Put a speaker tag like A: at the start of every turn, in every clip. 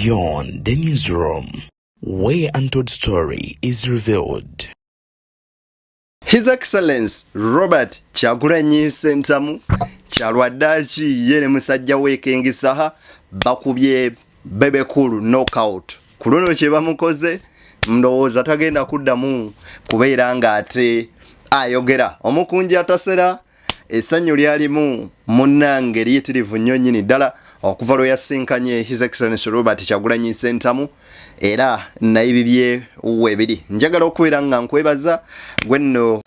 A: Beyond the newsroom, where untold story is revealed.
B: His Excellency Robert Kyagulanyi Ssentamu kyalwaddaaki ye ne musajja we King Saha bakubye Bebe Cool knockout. Ku luno kye bamukoze ndowooza tagenda kuddamu kubeera ng'ate ayogera. Omukunji atasera essanyu lyalimu munnange liyitirivu nnyo nnyini ddala okuva lwe yasinkanye His Excellency Robert Kyagulanyi Ssentamu era naye bibye webiri. Njagala okubeera nga nkwebaza gwe nno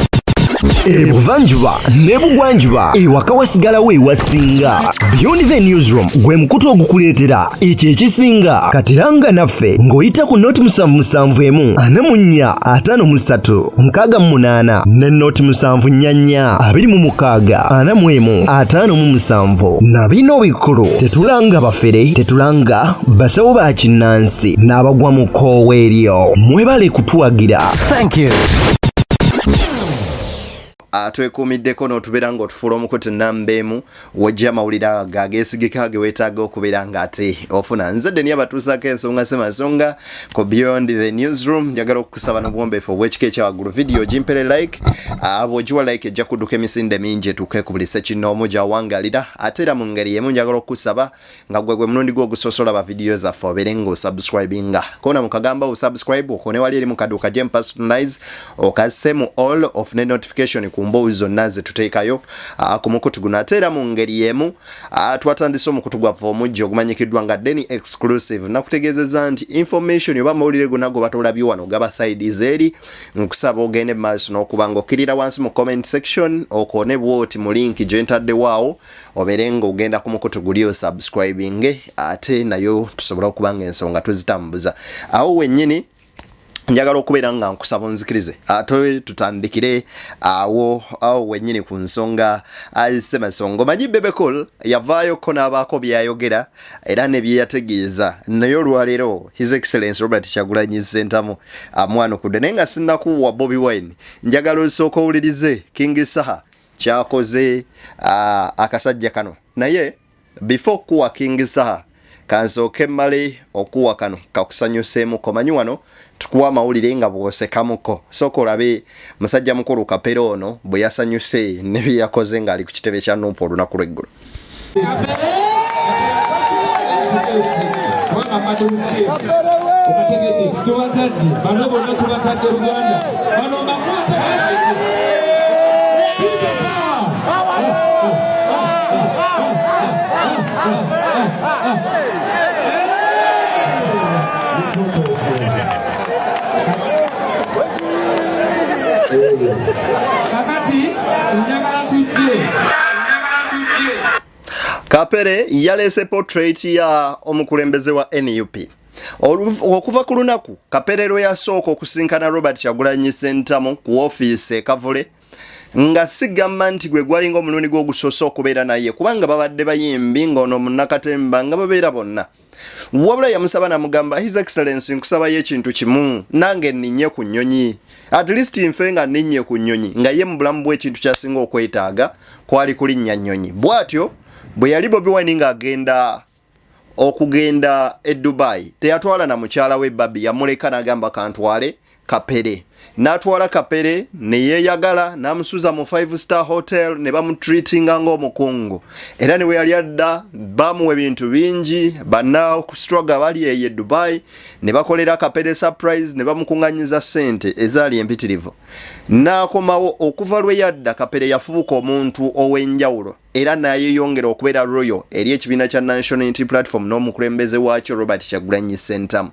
C: Ebuvanjuba nebugwanjuba ewaka wasigalawo ewasinga. Beyond the newsroom gwe mukutu ogukuleetera ekyo ekisinga. Katiranga naffe ng'oyita ku noti 771 44 53 ne noti 744 26 41 na bino bikulu tetulanga bafere tetulanga basawo ba kinnansi n'abagwa mu koowa eryo. Mwebale kutuwagira. Thank you.
B: Twekuumiddeko n'otubeera ng'otufuula omukutu nambeemu wojja amawulire gageesigika ge weetaaga okubeera ng'ate ofuna. Nze Deni abatuusaako ensonga semansonga ku Beyond the Newsroom. Njagala okukusaba n'obuwombeefu obw'ekika ekyawaggulu. Vidiyo gimpere like, bw'ogiwa like ejja kudduka emisinde mingi etuuke ku buli sekinnoomu gy'awangalira. Ate era mu ngeri y'emu njagala okukusaba nga gwe mulundi gwo ogusosola ba vidiyo zaffe obeere ng'osubscribinga. Koona mukagamba osubscribe okone wali eri mu kaduuka gye personalize okasse mu all of ne notification kumbozi zonna ze tuteekayo ku mukutu guno. Ate era mu ngeri y'emu twatandise omukutu gwaffe omujja ogumanyikiddwa nga Deni exclusive. Nakutegeezezza nti information oba amawulire gonna go batolabye wano gaba sides eri. Nkusaba ogende maaso n'okuba ng'okkirira wansi mu comment section okone bwoti mu link gye ntaddewo awo obeere ng'ogenda ku mukutu guli osubscribing ate nayo tusobola okuba ng'ensonga tuzitambuza awo wennyini. Njagala okubeera nga nkusaba onzikirize ate tutandikire awo wennyini ku nsonga semasonga. Omanyi Bebe Cool yavaayo ko n'abaako byayogera era ne bye yategeeza naye olwaleero His Excellency Robert Kyagulanyi Ssentamu amwanukudde naye nga sinnakuwa Bobi Wine. Njagala osooka owulirize King Saha kyakoze akasajja kano naye before kuwa King Saha kansooke mmale okuwa kano kakusanyuseemu. Komanyi wano tukuwa amawulire nga bw'osekamuko. Sooka olabe musajja mukulu Kapere ono bwe yasanyuse ne bye yakoze ng'ali ku kitebe kya Nuupu olunaku lw'eggulo. Kapere yalese portrait ya omukulembeze wa NUP. Okuva ku lunaku Kapere lwe yasooka okusinkana Robert Kyagulanyi Ssentamu ku ofiisi e Kavule nga sigamba nti gwe gwalinga omulundi gw'ogusoose okubeera naye kubanga babadde bayimbi ng'ono munnakatemba nga babeera bonna. Wabula yamusaba namugamba His Excellency nkusabayo ekintu kimu nange nninye ku nnyonyi. At least nfe nga nninye ku nnyonyi nga ye mu bulamu bw'ekintu kyasinga okwetaaga kwali kulinnya nnyonyi. Bw'atyo bwe yali Bobi Wine ng'agenda okugenda e Dubai teyatwala na mukyala we Babi yamuleka n'agamba kantwale Kapere. N'atwala Kapere ne yeeyagala n'amusuza mu 5-star hotel ne bamutreatinga ng'omukungu. Era ne we yali adda bamuwa ebintu bingi banna ku struggle bali eyo e Dubai ne bakolera Kapere surprise ne bamukunganyiza ssente ezaali empitirivu. N'akomawo okuva lwe yadda Kapere yafuuka omuntu ow'enjawulo era n'ayeyongera okubeera royal eri ekibiina kya National Unity Platform n'omukulembeze waakyo Robert Kyagulanyi Ssentamu.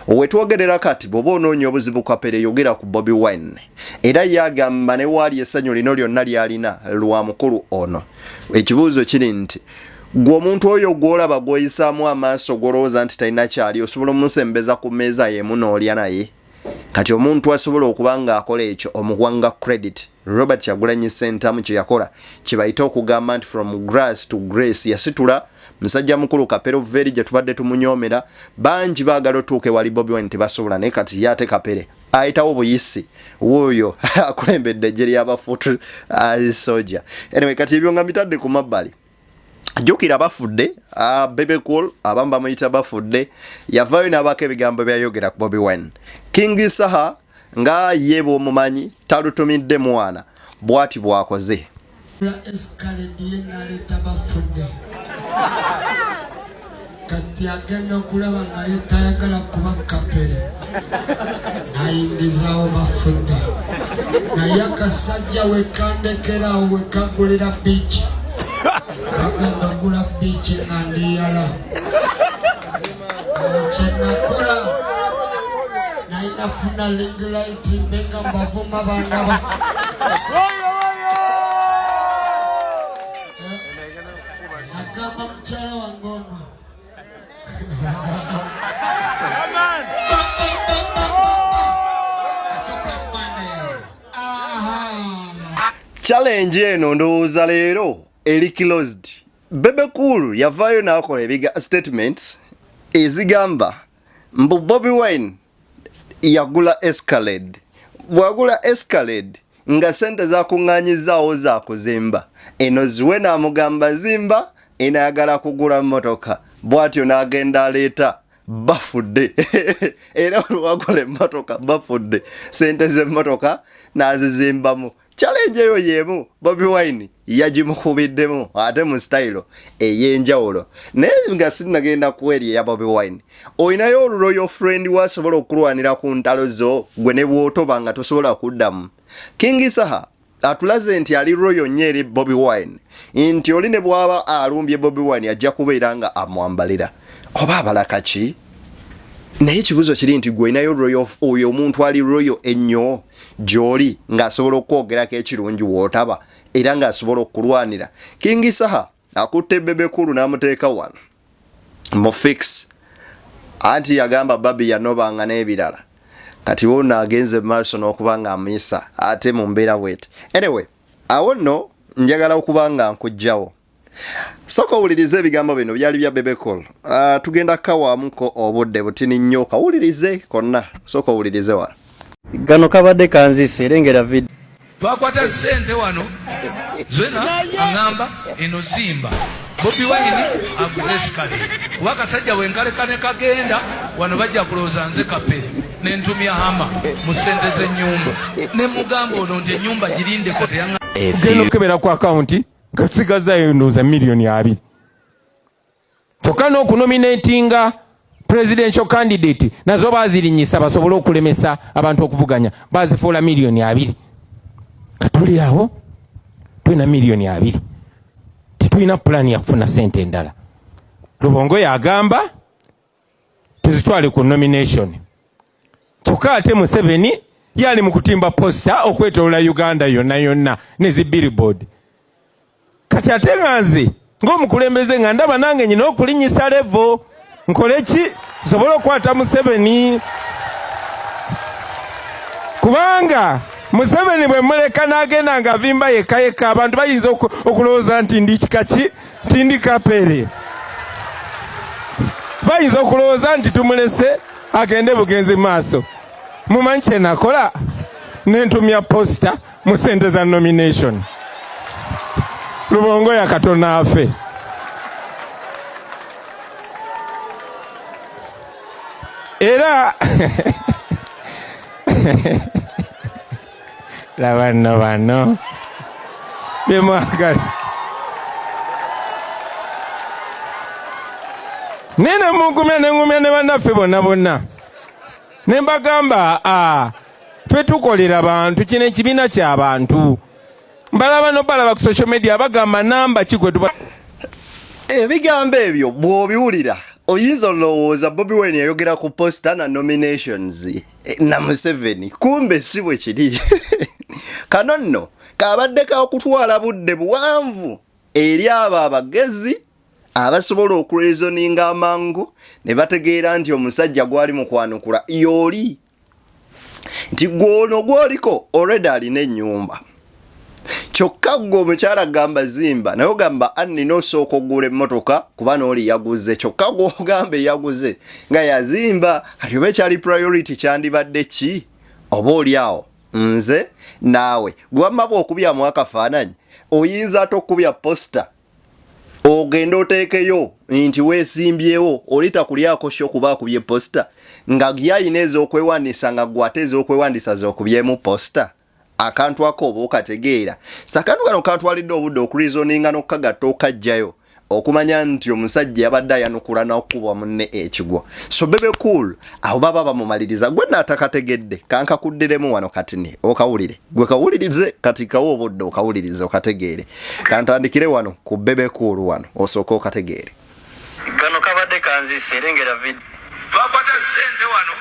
B: Owetwogerera kati bw'oba onoonya obuzibu Kapere yogera ku Bobi Wine era yagamba ne waali essanyu lino lyonna lyalina lwa mukulu ono. Ekibuuzo kiri nti gwe omuntu oyo gw'olaba gw'oyisaamu amaaso gw'olowooza nti talina kyali osobola omusembeza ku mmeeza y'emu n'olya naye. Kati omuntu asobola okuba ng'akola ekyo omuwanga credit. Robert Kyagulanyi Ssentamu kye yakola kye bayita okugamba nti from grass to grace. Yasitula musajja mukulu Kapere Veri gye tubadde tumunyoomera bangi baagala otuuke wali Bobi Wine tebasobola naye kati yate Kapere ayitawo buyisi wuuyo akulembedde eggye ly'abafuutu soja. Anyway kati ebyo nga mbitadde ku mabbali. ajukira bafudde Bebe Cool abamba muyita bafudde yavayo n'abaka ebigambo byayogera ku Bobi Wine. King Saha nga yebo omumanyi talutumidde mwana bwati bwakoze
D: kati agenda okulaba naye tayagala kuba kapere nayingizawo bafudde naye akasajja wekandekerawo wekagulira biiki agenda ogula biiki nga ndiyala kyenakola naye nafuna ligulaiti mbenga mbavuma bandaba nagamba mukyala wange ono
B: challenge eno ndowooza leero eri closed. Bebe Cool yavayo n'akola ebiga statements ezigamba mbu Bobi Wine yagula Escalade. Bwagula Escalade nga sente zakuŋŋaanyizaawo zaakuzimba eno ziwe n'amugamba zimba enayagala kugula mmotoka bwatyo n'agenda aleeta bafudde era olwagula emmotoka bafudde sente z'emmotoka n'azizimbamu. Challenge eyo yemu Bobi Wine yagimukubiddemu ate mu style ey'enjawulo naye nga sinnagenda kweri ya Bobi Wine oyinayo oluloyo friend wasobola okulwanira ku ntalo zo gwe ne bw'otoba nga tosobola kuddamu. King Saha atulaze nti ali royo nnyo eri Bobi Wine nti oli ne bw'aba alumbye Bobi Wine ajja kubeera nga amwambalira oba abalaka ki naye ekibuzo kiri nti gwe oyinayo royo oyo omuntu ali royo ennyo gy'oli ng'asobola okwogerako ekirungi w'otaba era ng'asobola okulwanira. King Saha akutte Bebe Cool n'amuteeka wano mu fix anti yagamba babi yanobanga n'ebirala kati wonna agenze maaso n'okuba nga amuyisa ate mu mbeera bwete. Anyway awo nno njagala okuba nga nkugjawo soka owulirize ebigambo bino byali bya Bebe Cool. Tugenda kawamuko obudde butini nnyo kawulirize konna soka owulirize wano.
E: Gano kabadde kanzise erengera video.
F: Twakwata sente wano zena angamba eno zimba Bobi Wine aguze Escalade kuba kasajja wenkalekane kagenda wano bajja kulooza nze kapere nentumya hama mu sente z'ennyumba ne mugamba ono nti ennyumba girinde kote yanga
G: genda okebera ku akaunti kasigazayo ndowooza miliyoni 2 tokana okunominatinga presidential candidate nazo bazirinyisa basobole okulemesa abantu okuvuganya bazifuula miliyoni 2 katuli awo tulina miliyoni 2 titulina pulani ya kufuna sente endala. Lubongo yagamba tuzitwale ku nomination kyokka ate Museveni yali mu kutimba posta okwetolola Uganda yonna nezi billboard kati ate nze ng'omukulembeze nga ndaba nange nyina okulinyisa levo nkole ki sobola okwata Museveni kubanga Museveni bwe muleka n'agenda nga avimba yekka abantu bayinza okulowooza nti ndi kikaki nti ndi kapere bayinza okulowooza nti tumulese agende bugenzi maaso. Mumanyi kye nakola nentumya posta mu sente za nomination. Lubongo ya Katonda afe. Era la bano bemwagala nene mungumya ne bannaffe bonna ne mbagamba ffe tukolera bantu kino ekibiina ky'abantu balaba ku social media bagamba namba kigwe tuba
B: ebigambo ebyo bw'obiwulira oyinza olowooza Bobi Wine yayogera ku posta na nominations na Museveni kumbe si bwe kiri kano nno kabadde kakutwala budde buwanvu eri abo abagezi abasobola okureasoninga amangu ne bategeera nti omusajja gwali mu kwanukula yoli nti gwono gwoliko already alina ennyumba kyokka gwe omukyala gamba zimba naye ogamba annina osooka ogula emmotoka kuba n'oli yaguze kyokka gw'ogamba yaguze nga yazimba ati oba ekyali priority kyandibadde ki oba oli awo nze naawe gwamma bw'okubyamu akafaananyi oyinza ate okubya posta ogenda oteekeyo nti weesimbyewo olita kulyako sho kuba akubye posta nga yayineza okwewandiisa nga gwateza okwewandiisa z'okubyemu posta akantu ako oba okategeera sakantu kano kantwalidde obudde okulizoninga n'okukagatta okajjayo okumanya nti omusajja yabadde ayanukula n'okubwa munne ekigwo so Bebe Cool aho baba bamumaliriza gwe naatakategedde kankakuddiremu wano katini okawulire gwe kawulirize kati kawo obudde okawulirize okategeere kantandikire wano ku Bebe Cool wano osooka okategeere
E: kano kabadde kanzise erengera video
F: twakwata sente wano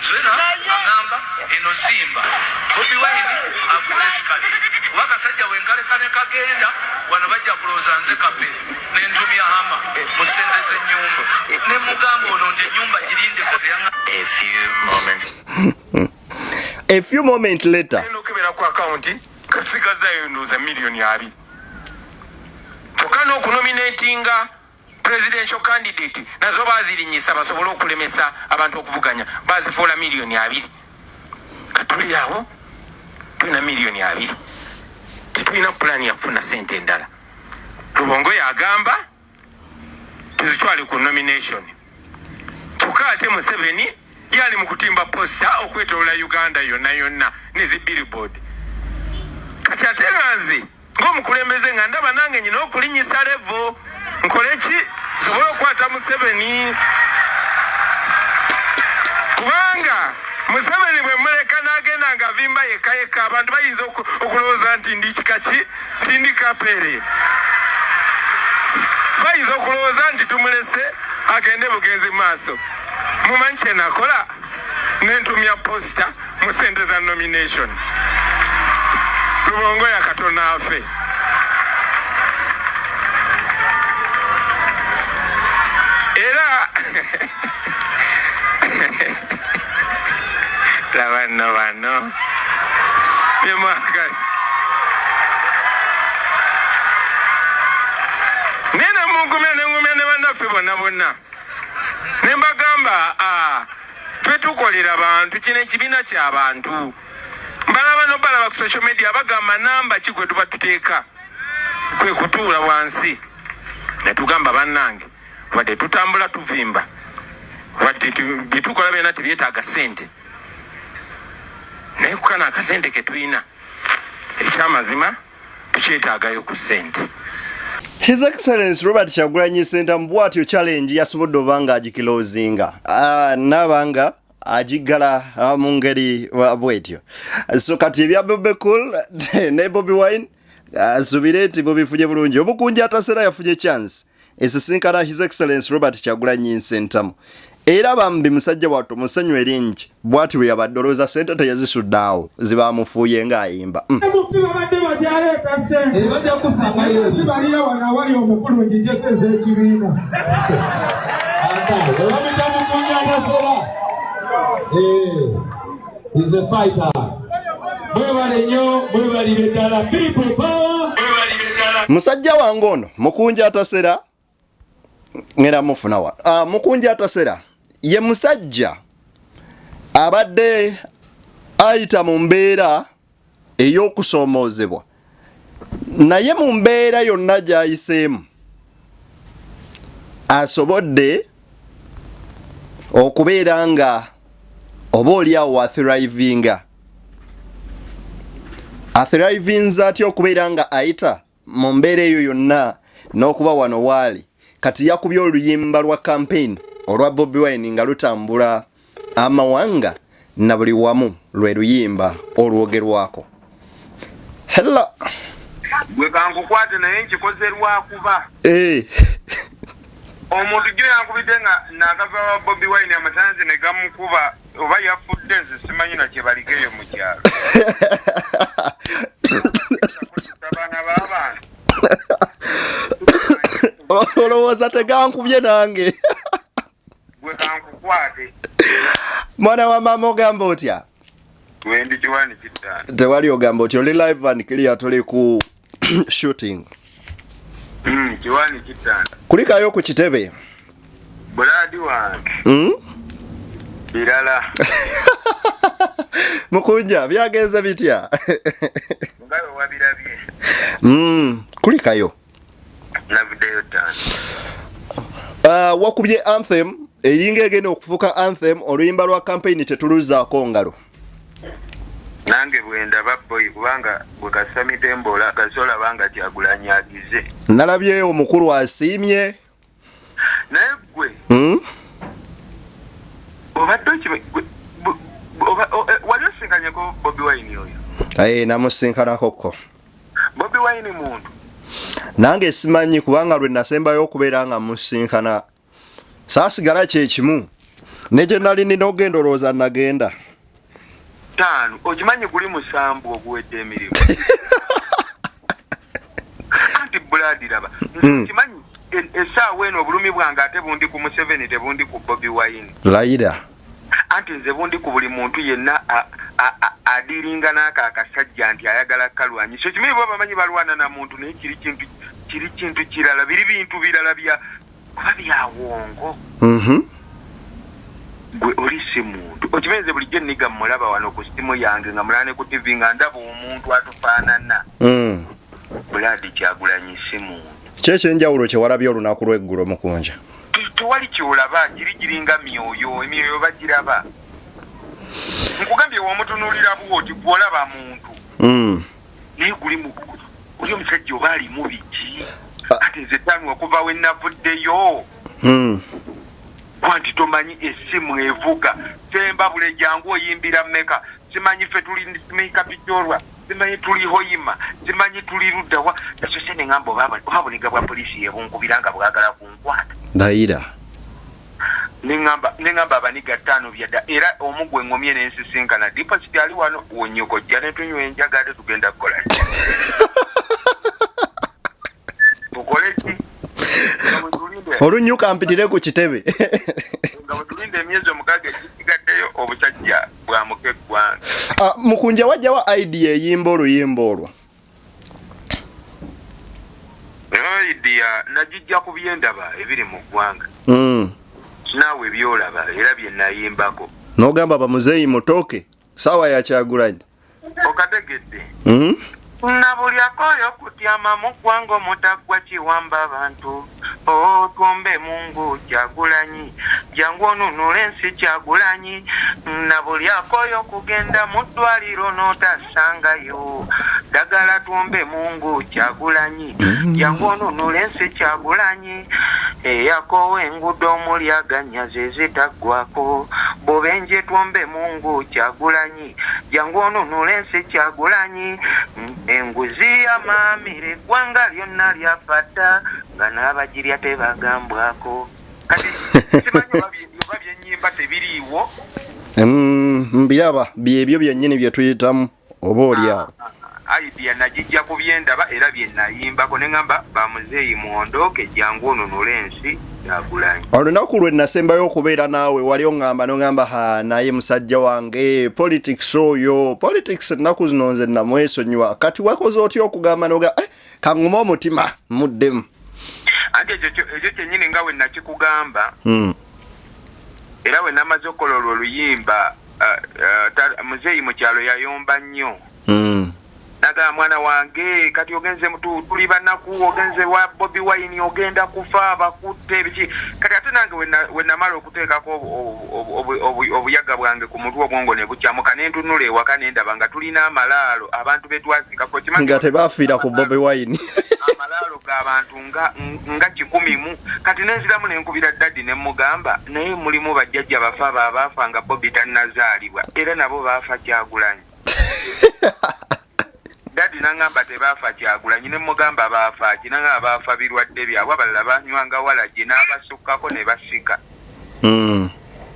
F: zena agamba eno zimba Bobi Wine aguze sikali wakasajja wenkalekane kagenda wano bajja kulooza nze kapere n'entumya hama mu sente z'ennyumba ne mugamba ono nti ennyumba girinde koteyanga
B: a few moments later
G: okebera ku akaunti kasigazayo ndooza miliyoni 2 tokana okunominatinga presidential candidate nazo bazirinyisa basobole okulemesa abantu okuvuganya bazifuula miliyoni 2 katuli awo tulina miliyoni 2 tetulina pulani yakufuna sente endala Lubongo yagamba tuzitwale ku nomination kyokka ate Museveni yali mu kutimba posta okwetolola Uganda yonna nezi billboard kati ate nze ng'omukulembeze nga ndaba nange nyina okulinyisa levo nkole ki sobola okukwata Museveni kubanga Museveni bwe muleka n'agenda nga vimba yekka abantu bayinza okulowooza nti ndi kikaki tindi kapere bayinza okulowooza nti tumulese agende bugenzi maaso mumanyi kye nakola n'entumya posta mu sente za nomination Lubongo yakatona afe era la bano bemwagala nena mungumya ne bannaffe bonna ne mbagamba twetukolera abantu kino ekibiina ky'abantu balaba ku social media bagamba namba ki gwe tuba tuteeka kwe kutuula wansi ne tugamba bannange wadde tutambula tuvimba wadde byetukola byonna tebyetaaga sente naye kukana akasente ke tulina ekyamazima tukyetaagayo ku sente.
B: His Excellency Robert Kyagulanyi Ssentamu bw'atyo challenge yasobodde obanga agikilozinga n'abanga agigala mu ngeri bw'etyo so kati ebya Bebe Cool ne Bobi Wine asubire nti bubifuje bulungi omukunja atasera yafuje chance esisinkana His Excellency Robert Kyagulanyi Ssentamu era bambi musajja wattu musanyu eringi bw'atyo yabadoloza sente teyazisuddawo zibamufuuye ng'ayimba
H: He's a fighter. People power.
B: Musajja wange ono mukunja atasera ngera mufunawa mukunja atasera ye musajja abadde ayita mu mbeera ey'okusomoozebwa naye mu mbeera yonna gy'ayiseemu asobodde okubeera nga oba oliawo athrivinga athrivinza atya okubeera nga ayita mu mbeera eyo yonna n'okuba wano waali kati yakubye oluyimba lwa campaign olwa Bobi Wine nga lutambula amawanga na buli wamu lwe luyimba olwogerwako. Hello
I: gwe kankukwate naye nkikoze lwakuba omuntu gyo yankubidde nga nakava wa Bobi Wine amasanzi ne gamukuba oba yafudde nze simanyi na kye baligeyo mu kyalo abaana b'abantu
B: olowooza tegankubye nange
I: gwe kankukwate
B: mwana wa mama ogamba otya
I: wendi kiwani kitanda
B: tewali ogamba otya oli live and clear tuli ku shooting
I: kiwani kitanda
B: kulikayo ku kitebe
I: buladi wange birala
B: mukunja byagenze bitya
I: ngabe wabirabye
B: kulikayo
I: Navideyo tano.
B: Wakubye anthem eringa egenda okufuuka anthem oluyimba lwa campaign tetuluzaako ngalo.
I: Nange bwenda babboyi kubanga bwe kasamite mbola kasola banga Kyagulanyi agize.
B: Nalabye omukulu asiimye.
I: Naye gwe. Obadde wali osinkanyeko Bobi Wine oyo?
B: Namusinkanako.
I: Bobi Wine muntu.
B: Nange simanyi kubanga lwe nasembayo okubeera nga musinkana. Saasigala kyekimu. Ne gye nali nina ogenda olowooza nagenda.
I: Tano, okimanyi guli musambu oguwedde emirimu. Anti Buladi laba. Okimanyi essaawa eno obulumi bwange ate bundi ku Museveni tebundi ku Bobi Wine.
B: Layira.
I: Anti nze bundi ku buli muntu yenna adiringa n'aka akasajja nti ayagala kalwanyi. So kimanyi baba bamanyi balwana na muntu naye kiri kintu kirala biri bintu birala bya kuba byawongo. Gwe oli si muntu. Okimenze bulijjo nniga mulaba wano ku simu yange nga mulane ku TV nga ndaba omuntu atufaanana. Buladi Kyagulanyi si muntu.
B: Kyekyenjawulo kye walabye olunaku lw'eggulo Mukunja?
I: Tewali kyolaba giringa emyoyo bagiraba. Nkugambye w'omutunuulira bw'oti gw'olaba muntu. Naye guli oli omusajja oba alimu biki? Ate nze Tanu okuva we navuddeyo. Kwanti tomanyi essimu evuga. Semba bule jangu oyimbira mmeka. Simanyi ffe tuli mmeka pitorwa. Simanyi tuli hoyima. Simanyi tuli luddawa. Naso se ne ngamba oba buliga bwa polisi yebunkubira nga bwagala kunkwata.
B: Dayira.
I: Nengamba abaniga 5 byadda era omugwe ngomye n'ensisinkana deposit ali wano wonyoko jja ne tunywa enjaga ate tugenda kukola. Tukole ki?
B: Olunyuka mpitire ku kitebe.
I: Nga tulinde emyezi omukaaga ekigaddeyo obusajja bwa mukeggwanga.
B: Mukunja wajjawa idea eyimba oluyimba olwo?
I: Idea najijja ku byendaba ebiri mu ggwanga. Naawe byolaba era bye nayimbako.
B: N'ogamba bamuzeeyi mutoke sawa ya Kyagulanyi.
I: Okategedde. Na buli akoyo kutyama mu ggwanga omutaggwa kiwamba abantu. Tuombe Mungu Kyagulanyi. Jangu onunule ensi Kyagulanyi. Na buli akoyo kugenda mu ddwaliro n'otasangayo. Dagala tuombe Mungu Kyagulanyi. Jangu onunule ensi Kyagulanyi. Eyakowe engudo omulyaganya ze zitaggwako. Bobenje tuombe Mungu Kyagulanyi. Jangu onunule ensi Kyagulanyi. Enguzi ya mamire gwanga lyonna lyapata nga n'abagirya tebagambwako. Kati simanyi oba byennyimba tebiriiwo.
B: Mbiraba byebyo byennyini bye tuyitamu oba olyawo.
I: Idea najijja ku byendaba era bye nayimbako ne ngamba bamuzeeyi muondoke jangu onunule ensi Kyagulanyi.
B: Olunaku lwe nasembayo okubeera naawe wali oŋŋamba n'oŋŋamba naye musajja wange politics oyo politics ennaku zino nze namwesonyiwa kati wakoze otya okugamba noga kaŋŋuma omutima muddemu.
I: Anti ekyo kyennyini nga we nakikugamba era we namaze okukola olwo oluyimba muzeeyi mu kyalo yayomba nnyo. Naga mwana wange kati ogenze tuli banaku ogenze wa Bobi Wine ogenda kufa abakutte biki kati ate nange we namala okuteekako obuyaga bwange ku mutwe obwongo ne bukyamuka ne ntunula ewaka ne ndaba nga tulina amalaalo abantu betwazikako kimanyi
B: nga tebafiira ku Bobi Wine.
I: Amalaalo g'abantu nga 100 kati nenziramu nenkubira Daddy ne mugamba naye mulimu bajjajja bafa baafa nga Bobi tannazaalibwa era nabo baafa Kyagulanyi. Daddy nangamba tebafa Kyagulanyi ne mugamba baafa kinanga baafa birwadde byabwe abalala banywanga walagi n'abasukkako ne basika.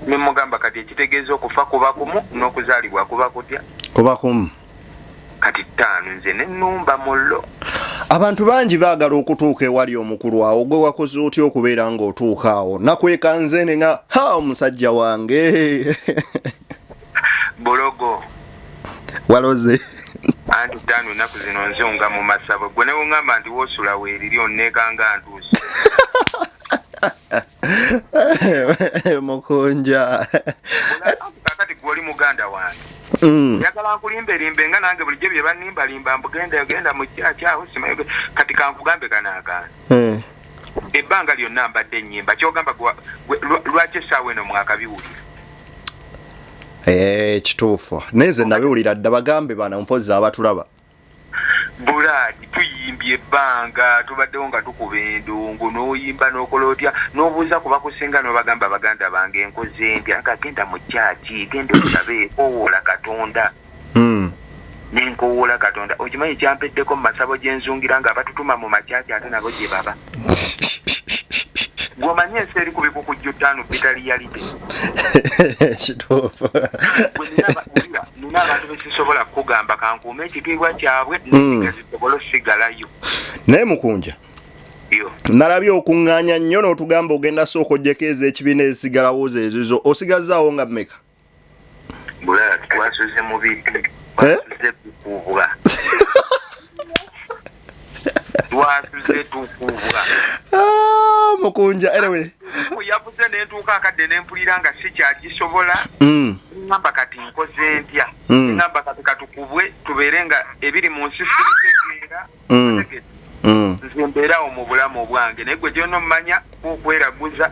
I: Ne mugamba kati ekitegeeza okufa kuba kumu n'okuzaalibwa kuba kutya?
B: Kuba kumu.
I: Kati 5 nze ne nnumba mullo.
B: Abantu bangi baagala okutuuka ewali omukulu awo gwe wakoze otya okubeera ng'otuuka awo nakweka nze ne nga omusajja wange.
I: Bologo.
B: Waloze.
I: Anti 5 ennaku zino nzunga mu masabo gwe ne wongamba nti wosula weeriri onneekanga ntuusi.
B: Mukunja.
I: Kakati gwoli muganda wange. Yagala nkulimbe nga nange bulijjo bye banimbalimba mbugenda mu kyakyawo simayo kati kankugambe kanaakaana. ebbanga lyonna mbadde nnyimba kyogamba lwaki essaawa eno mwakabiwulira
B: kituufu neze nabiwulira dda bagambe bana mpozi abatulaba
I: Buladi tuyimbye ebbanga tubaddewo nga tukuba endongo n'oyimba n'okola otya n'obuuza ku bakusinga n'obagamba baganda bange enkoze ntya nkagenda mu kyaki genda olabe ekowoola Katonda nenkowoola Katonda okimanyi kyampeddeko mu masabo gy'enzungira nga batutuma mu makyaki ate nabo gye baba gwomanyi ensi eri ku bikukujju 5 bitaliyalite
B: kituufu
I: nina abantu besisobola kukugamba kankuuma ekitiibwa kyabwe nezisobola osigalayo
B: naye mukunja nalabye okuŋŋaanya nnyo n'otugamba ogenda sooka ojjeko ez'ekibiina ezisigalawo zeezizo osigazaawo nga mmeka
I: bula twasuze mu bintu twasuze tukubwa twasuze tukubwa
B: mukunja anyway
I: yavuze nentuuka akadde nempulira nga sikyakisobola ngamba kati nkoze ntya ngamba kati katukubwe tubeere nga ebiri mu nsi siritegeera nze mbeerawo mu bulamu bwange naye gwe gyonna omumanya okweraguza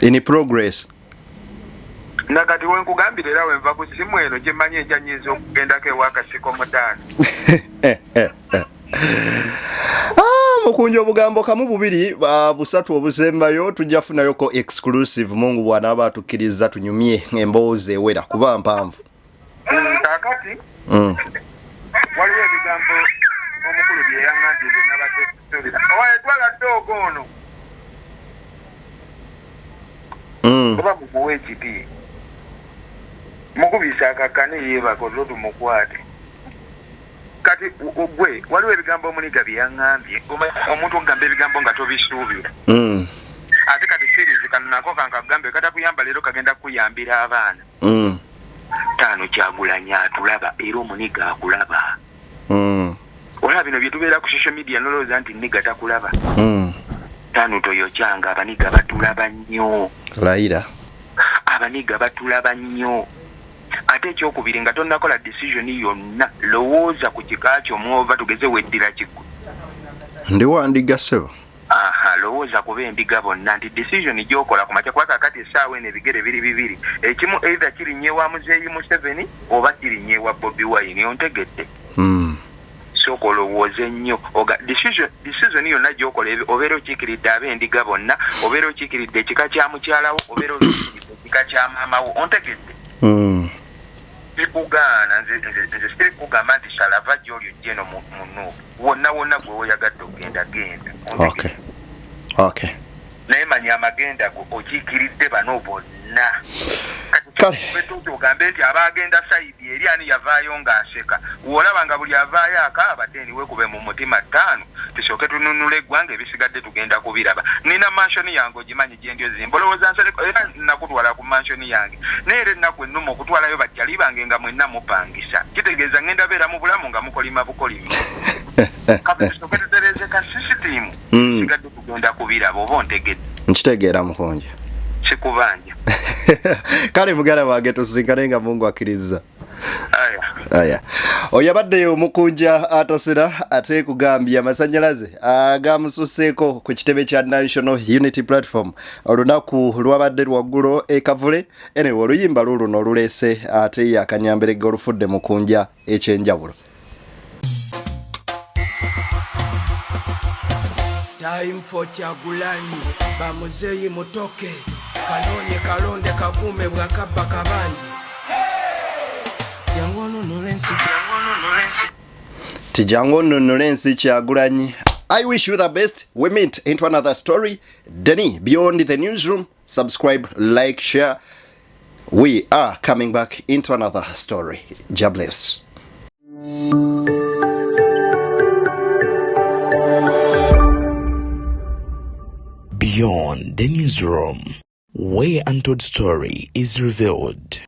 B: in progress
I: nakati wenkugambira era wenva ku simu eno gyemmanyi enkya nyinza okugendako ewakasiko mutaano mukunja obugambo kamu bubiri busatu obusembayo tujja funayoko exclusive mungu bw'anaaba atukkiriza tunyumye emboozi ewera kuba mpanvu kakati waliwo ebigambo omukulu bye yaŋŋambye byonna batekisobera owayetwala ddoogo ono oba mukuwa ekiti mukubisa akakkane yeebakoze tumukwate kati gwe waliwo ebigambo omuniga bye yaŋŋambye omuntu okugamba ebigambo nga tobisuubira ate kati series kano nako kankagambe katakuyamba leero kagenda kukuyambira abaana taano Kyagulanyi atulaba era omuniga akulaba olaba bino bye tubeera ku social media nolowooza nti nniga takulaba taano toyokyanga abaniga batulaba nnyo
B: layira
I: abaniga batulaba nnyo ate ekyokubiri nga tonnakola decision yonna lowooza ku kika kyo mwova tugeze weddira kiggwe
B: ndi wandigasebo
I: lowooza kuba endiga bonna nti decision gyokola ku makya kwaka kati essaawa eno ebigere bibiri ekimu either kirinyeewa Muzeeyi Museveni oba kirinyeewa Bobi Wine ontegedde sooka olowooze nnyo decision yonna gyokola obeera okiikiridde ab'endiga bonna obeera okiikiridde ekika kya mukyalawo obeera okiikiridde ekika kya maamawo ontegedde sikugaana nze siri kugamba nti salava gy'oli ojjeno muno wonna gwe woyagadde ogenda genda
B: okay
I: naye manya amagenda go okiikiridde bano bonna kati ogambe nti abagenda saidi eri ani yavaayo ng'aseka wolaba nga buli avaayo akaaba teni wekube mu mutima ttaano tusooke tununula eggwanga ebisigadde tugenda kubiraba nina mansioni yange ogimanyi gyendyo zimba olowooza nsereko era nakutwala ku mansioni yange naye era ennaku ennuma okutwalayo bajjali bange nga mwenna mupangisa kitegeeza ngenda beera mu bulamu nga mukolima bukolimi kati tusooke tutereze ka sisitimu sigadde tugenda kubiraba oba ontegedde
B: nkitegeera mukunja
I: sikubanja
B: kale mugala wange tusinkane nga Mungu akkiriza aya oyabaddeyo mukunja atasera ate kugambya amasanyalaze agamususeeko ku kitebe kya National Unity Platform olunaku lwabadde lwaggulo ekavule enewe oluyimba luno oluleese ate yakanyamberege olufudde mukunja ekyenjawulo
J: Time for Kyagulanyi bamuzeeyi mutoke kanonye kalonde kakume bwakabba kabanji
B: Tijango nonolensi Kyagulanyi. I wish you the best. We meet into another story. Denny, beyond the newsroom. Subscribe, like, share. We are coming back into another story. God bless.
A: Beyond the newsroom, where untold story is revealed.